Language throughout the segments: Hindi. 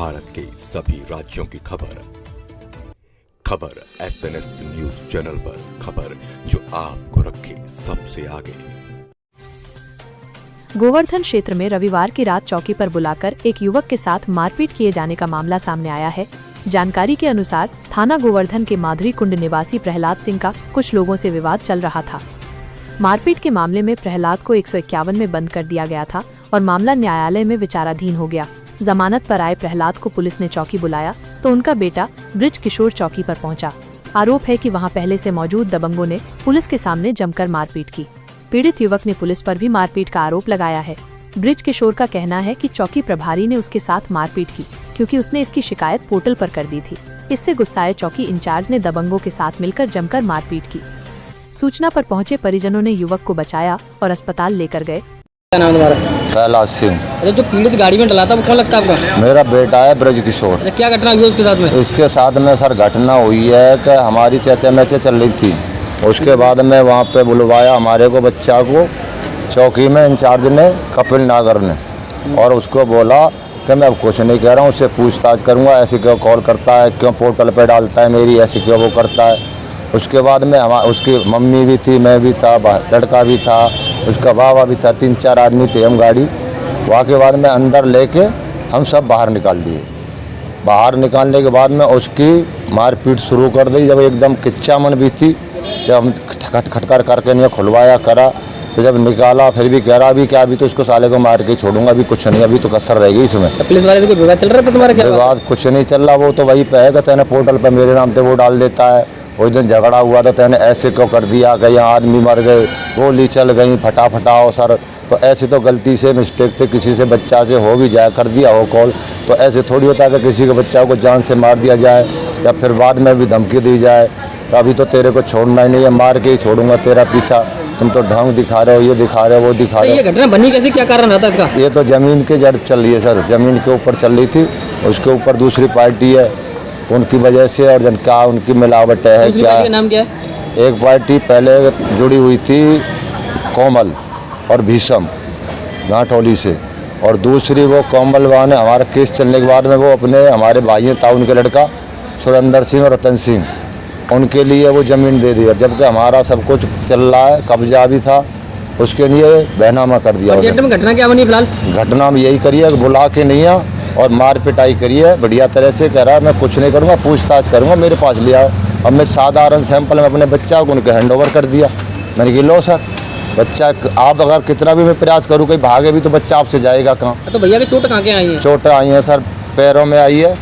भारत के सभी राज्यों की खबर SNS न्यूज चैनल पर, खबर जो आपको रखे सबसे आगे। गोवर्धन क्षेत्र में रविवार की रात चौकी पर बुलाकर एक युवक के साथ मारपीट किए जाने का मामला सामने आया है। जानकारी के अनुसार थाना गोवर्धन के माधुरी कुंड निवासी प्रहलाद सिंह का कुछ लोगों से विवाद चल रहा था। मारपीट के मामले में प्रहलाद को 151 में बंद कर दिया गया था और मामला न्यायालय में विचाराधीन हो गया। जमानत पर आए प्रहलाद को पुलिस ने चौकी बुलाया तो उनका बेटा ब्रिज किशोर चौकी पर पहुंचा। आरोप है कि वहां पहले से मौजूद दबंगों ने पुलिस के सामने जमकर मारपीट की। पीड़ित युवक ने पुलिस पर भी मारपीट का आरोप लगाया है। ब्रिज किशोर का कहना है कि चौकी प्रभारी ने उसके साथ मारपीट की क्योंकि उसने इसकी शिकायत पोर्टल पर कर दी थी। इससे गुस्साए चौकी इंचार्ज ने दबंगों के साथ मिलकर जमकर मारपीट की। सूचना पर पहुंचे परिजनों ने युवक को बचाया और अस्पताल लेकर गए। क्या नाम तुम्हारा? प्रहलाद सिंह। अच्छा, जो पीड़ित गाड़ी में डला था वो कौन लगता है आपका? मेरा बेटा है ब्रज किशोर। अच्छा, क्या घटना हुई उसके साथ में? इसके साथ में सर घटना हुई है कि हमारी चचा मैचे चल रही थी, उसके बाद में वहाँ पे बुलवाया हमारे को, बच्चा को चौकी में इंचार्ज ने कपिल नागर ने, और उसको बोला कि मैं अब कुछ नहीं कह रहा हूँ, उससे पूछताछ करूँगा, ऐसे क्यों कॉल करता है, क्यों पोर्टल पे डालता है मेरी, ऐसे क्यों वो करता है। उसके बाद में उसकी मम्मी भी थी, मैं भी था, लड़का भी था, उसका बाबा भी था, 3-4 आदमी थे हम गाड़ी। वहाँ के बाद में अंदर लेके हम सब बाहर निकाल दिए। बाहर निकालने के बाद में उसकी मारपीट शुरू कर दी। जब एकदम किच्चा मन भी थी, जब हम खटखट करके नहीं खुलवाया करा, तो जब निकाला फिर भी कह रहा अभी क्या, अभी तो उसको साले को मार के छोड़ूंगा, अभी कुछ नहीं, अभी तो कसर रहेगी इसमें। पुलिस वाले से कोई विवाद चल रहा था तुम्हारा? क्या विवाद कुछ नहीं चल रहा, वो तो वही पे है कि तेने पोर्टल पर मेरे नाम से वो डाल देता है। उस दिन झगड़ा हुआ था, तेने ऐसे क्यों कर दिया कि यहाँ आदमी मर गए, गोली चल गई, फटाफटाओ सर। तो ऐसे तो गलती से मिस्टेक थे, किसी से बच्चा से हो भी जाए, कर दिया हो कॉल, तो ऐसे थोड़ी होता है कि किसी के बच्चा को जान से मार दिया जाए या फिर बाद में भी धमकी दी जाए। तो अभी तो तेरे को छोड़ना ही नहीं है, मार के ही छोड़ूंगा तेरा पीछा। तुम तो ढंग दिखा रहे हो, ये दिखा रहे हो, वो दिखा रहे हो। ये घटना बनी कैसे, क्या कारण रहता है इसका? ये तो ज़मीन के जड़ चल रही है सर, ज़मीन के ऊपर चल रही थी, उसके ऊपर दूसरी पार्टी है, उनकी वजह से, और जन क्या उनकी मिलावट है क्या। पार्टी का नाम क्या है? एक पार्टी पहले जुड़ी हुई थी कोमल और भीषम घाटोली से, और दूसरी वो कोमल वाने हमारा केस चलने के बाद में वो अपने हमारे भाई था, उनके लड़का सुरेंद्र सिंह और रतन सिंह, उनके लिए वो ज़मीन दे दिया। जबकि हमारा सब कुछ चल रहा है, कब्जा भी था, उसके लिए बहनामा कर दिया। घटना क्या बनी फिलहाल? घटना में यही करी है, बुला के नहीं आ और मार पिटाई करी है बढ़िया तरह से। कह रहा है मैं कुछ नहीं करूँगा, पूछताछ करूँगा, मेरे पास ले आओ। अब मैं साधारण सैंपल में अपने बच्चा को उनके हैंडओवर कर दिया। मैंने कहा लो सर, बच्चा आप अगर कितना भी मैं प्रयास करूँ कहीं भागे भी तो बच्चा आपसे जाएगा कहाँ। तो भैया की चोट कहाँ के आई है? चोटें आई हैं सर, पैरों में आई है,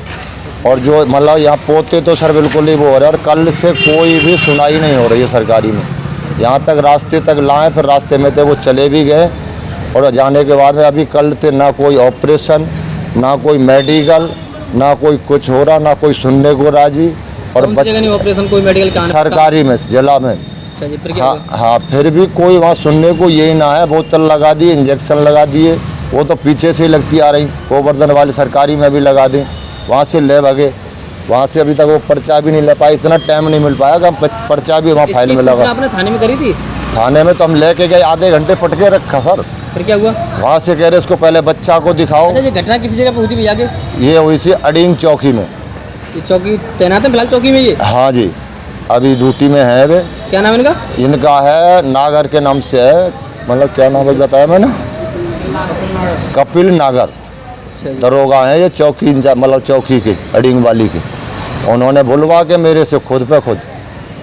और जो मतलब यहाँ पोते तो सर बिल्कुल ही वो हो रहा है। और कल से कोई भी सुनाई नहीं हो रही है सरकारी में। यहाँ तक रास्ते तक लाएँ, फिर रास्ते में थे वो चले भी गए, और जाने के बाद में अभी कल थे ना कोई ऑपरेशन, ना कोई मेडिकल, ना कोई कुछ हो रहा, ना कोई सुनने को राजी। और ऑपरेशन कोई मेडिकल सरकारी में जिला में, हाँ, फिर भी कोई वहाँ सुनने को यही ना है। बोतल लगा दिए, इंजेक्शन लगा दिए, वो तो पीछे से ही लगती आ रही, गोवर्धन वाले सरकारी में भी लगा दें, वहाँ से ले भागे, वहाँ से अभी तक वो पर्चा भी नहीं ले पाए। इतना टाइम नहीं मिल पाया कि हम पर्चा भी वहाँ फाइल में लगा। आपने थाने में करी थी? थाने में तो हम लेके गए, आधे घंटे पटके रखा सर। फिर क्या हुआ? वहाँ से कह रहे इसको पहले बच्चा को दिखाओ। अच्छा, ये घटना किसी जगह पे हुई थी भैया के? ये हुई थी अडींग चौकी में। ये चौकी तैनात है फिलहाल चौकी में ये? हाँ जी, अभी ड्यूटी में है वे। क्या नाम है इनका? इनका है नागर के नाम से है, मतलब क्या नाम है बताया मैंने, कपिल नागर। दरोगा है ये चौकी इंचार्ज, मतलब चौकी के अडींग वाली के। उन्होंने बुलवा के मेरे से खुद पे खुद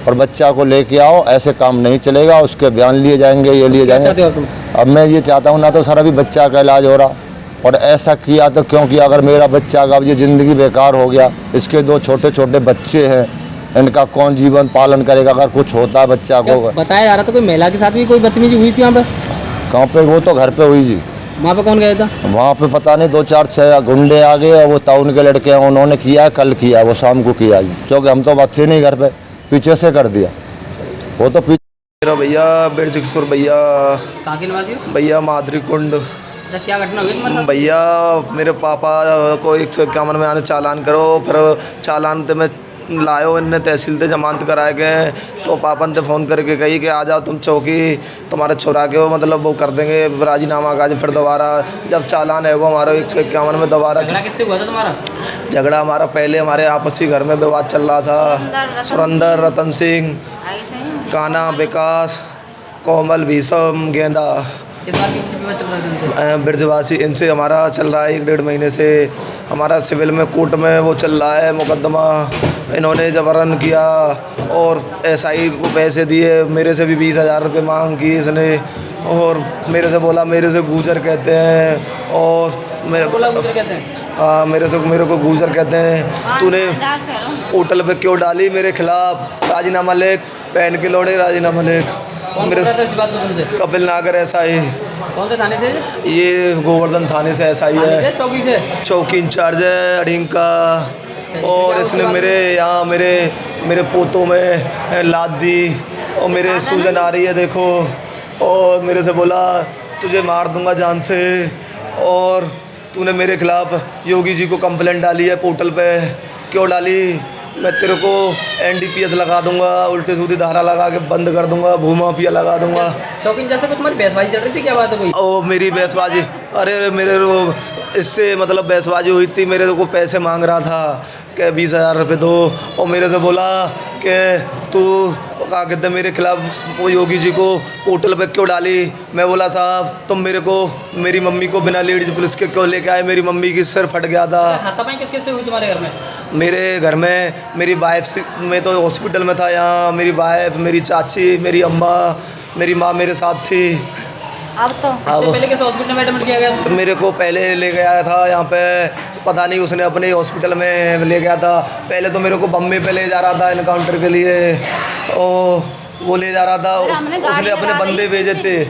और बच्चा को लेके आओ, ऐसे काम नहीं चलेगा, उसके बयान लिए जाएंगे, ये लिए जाएंगे। अब मैं ये चाहता हूँ ना तो सर अभी बच्चा का इलाज हो रहा, और ऐसा किया तो क्यों किया? अगर मेरा बच्चा का अब ये ज़िंदगी बेकार हो गया, इसके 2 छोटे छोटे बच्चे हैं, इनका कौन जीवन पालन करेगा अगर कुछ होता है बच्चा को? बताया जा रहा था कोई महिला के साथ भी कोई बदतमीजी हुई थी वहाँ पे? कहाँ पे? वो तो घर पे हुई जी। वहाँ पे कौन गया था? वहाँ पे पता नहीं, 2-4-6 गुंडे आ गए, और वो टाउन के लड़के हैं, उन्होंने किया, कल किया, वो शाम को किया जी, क्योंकि हम तो बात थे नहीं घर पे, पीछे से कर दिया वो तो मेरा भैया ब्रज किशोर भैया। कहाँ के निवासी हो? भैया माधुरी कुंड। क्या घटना हुई? भैया मेरे पापा को 151 में आने चालान करो, फिर चालान तो मैं लायो इनने तहसील से जमानत कराए गए। तो पापन से फ़ोन करके कही कि आ जाओ तुम चौकी, तुम्हारे छोरा के वो मतलब वो कर देंगे राजीनामा काज। फिर दोबारा जब चालान है वो हमारा 151 में दोबारा झगड़ा किससे हुआ था तुम्हारा? झगड़ा हमारा पहले हमारे आपसी घर में विवाद चल रहा था। सुरेंद्र, रतन सिंह, काना, विकास, कोमल, भीषम, गेंदा, किस बात की विवाद चल रहा था इनसे? ब्रजवासी, इनसे हमारा चल रहा है 1-1.5 महीने से। हमारा सिविल में कोर्ट में वो चल रहा है मुकदमा। इन्होंने जबरन किया और एसआई को पैसे दिए, मेरे से भी 20,000 रुपये मांग की इसने। और मेरे से बोला मेरे से गुजर कहते हैं। और मेरे कहते हैं हाँ, मेरे को गुजर कहते हैं। तूने पोर्टल पे क्यों डाली मेरे खिलाफ राजीनामा लेख, पहन के लौड़े राजीनामा लेख। कौन मेरे बोल रहा था इस बात को तुमसे? कपिल नागर एसआई, कौन से थाने से? ये गोवर्धन थाने से एसआई थाने से, है, चौकी से? चौकी इंचार्ज है अडिंग का। और क्या इसने उसके मेरे यहाँ मेरे पोतों में लाद दी और मेरे सूजन आ रही है देखो। और मेरे से बोला तुझे मार दूंगा जान से। और तूने मेरे खिलाफ योगी जी को कंप्लेंट डाली है पोर्टल पे, क्यों डाली? मैं तेरे को NDPS लगा दूंगा, उल्टी सीधी धारा लगा के बंद कर दूंगा, भूमाफिया लगा दूंगा। चौकी जैसे कुछ तुम्हारी बहसबाजी चल रही थी, क्या बात है कोई? ओ मेरी बहसबाजी, अरे मेरे वो इससे मतलब बहसबाजी हुई थी। मेरे को पैसे मांग रहा था कि 20,000 रुपये दो। और मेरे से बोला कि तू क्या कहते मेरे खिलाफ वो योगी जी को पोर्टल पे क्यों डाली? मैं बोला साहब तुम मेरे को मेरी मम्मी को बिना लेडीज पुलिस के क्यों लेके आए? मेरी मम्मी की सिर फट गया था। हाथापाई किस किस से हुई तुम्हारे घर में? मेरे घर में मेरी वाइफ में तो हॉस्पिटल में था यहाँ, मेरी वाइफ, मेरी चाची, मेरी अम्मा, मेरी माँ मेरे साथ थी। अब तो इससे पहले किस हॉस्पिटल में एडमिट किया गया? मेरे को पहले ले गया था यहाँ पे, पता नहीं उसने अपने हॉस्पिटल में ले गया था। पहले तो मेरे को बम्बे पे ले जा रहा था इनकाउंटर के लिए। वो ले जा रहा था, उसने अपने बंदे भेजे थे,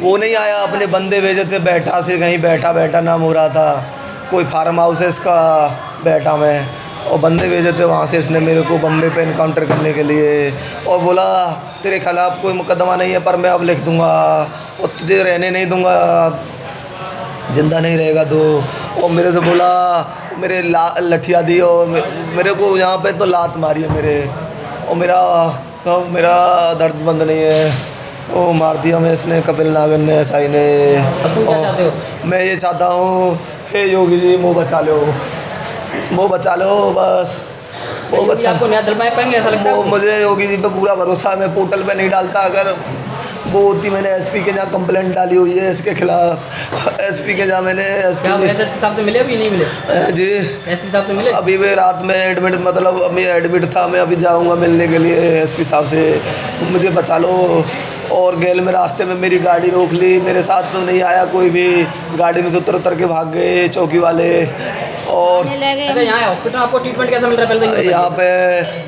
वो नहीं आया, अपने बंदे भेजे थे। बैठा से कहीं बैठा नाम हो रहा था, कोई फार्म हाउस है इसका बैठा में, और बंदे भेजे थे वहाँ से इसने मेरे को बम्बे पे इनकाउंटर करने के लिए। और बोला तेरे खिलाफ़ कोई मुकदमा नहीं है पर मैं अब लिख दूँगा और तुझे रहने नहीं दूँगा, जिंदा नहीं रहेगा तो। और मेरे से बोला मेरे लठिया दी और मेरे को यहाँ पे तो लात मारी है मेरे। और मेरा दर्द बंद नहीं है, वो मार दिया मैं इसने, कपिल नागर ने, एसआई ने। और मैं ये चाहता हूँ हे योगी जी मुँह बचा लो बस, वो बचा। आपको न्याय दिलवा पाएंगे ऐसा लगता है? मुझे योगी जी पे पूरा भरोसा है। मैं पोर्टल पे नहीं डालता, अगर वो होती मैंने एसपी के जहाँ कंप्लेंट डाली हुई है इसके खिलाफ। एसपी के जहाँ मैंने एसपी साहब से मिले अभी नहीं मिले? जी एसपी साहब से मिले? अभी वे रात में एडमिट, मतलब अभी एडमिट था, मैं अभी जाऊँगा मिलने के लिए एसपी साहब से। मुझे बचा लो। और गेल में रास्ते में मेरी गाड़ी रोक ली, मेरे साथ तो नहीं आया कोई भी, गाड़ी में से उतर के भाग गए चौकी वाले। और अच्छा यहाँ हॉस्पिटल आपको ट्रीटमेंट कैसा मिल रहा है?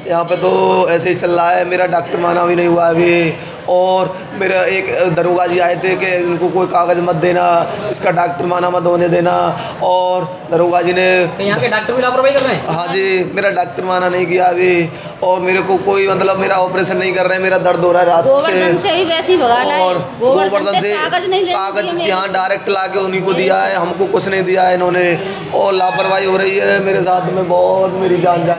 यहाँ पे तो ऐसे ही चल रहा है, मेरा डॉक्टर माना भी नहीं हुआ अभी। और मेरा एक दरोगा जी आए थे कि इनको कोई कागज़ मत देना, इसका डॉक्टर माना मत होने देना। और दरोगा जी ने, यहाँ के डॉक्टर भी लापरवाही कर रहे हैं? हाँ जी, मेरा डॉक्टर माना नहीं किया अभी। और मेरे को कोई मतलब मेरा ऑपरेशन नहीं कर रहे हैं, मेरा दर्द हो रहा है रात से। और गोवर्धन से कागज़ यहाँ डायरेक्ट ला के उन्हीं को दिया है, हमको कुछ नहीं दिया है इन्होंने। और लापरवाही हो रही है मेरे साथ में बहुत, मेरी जान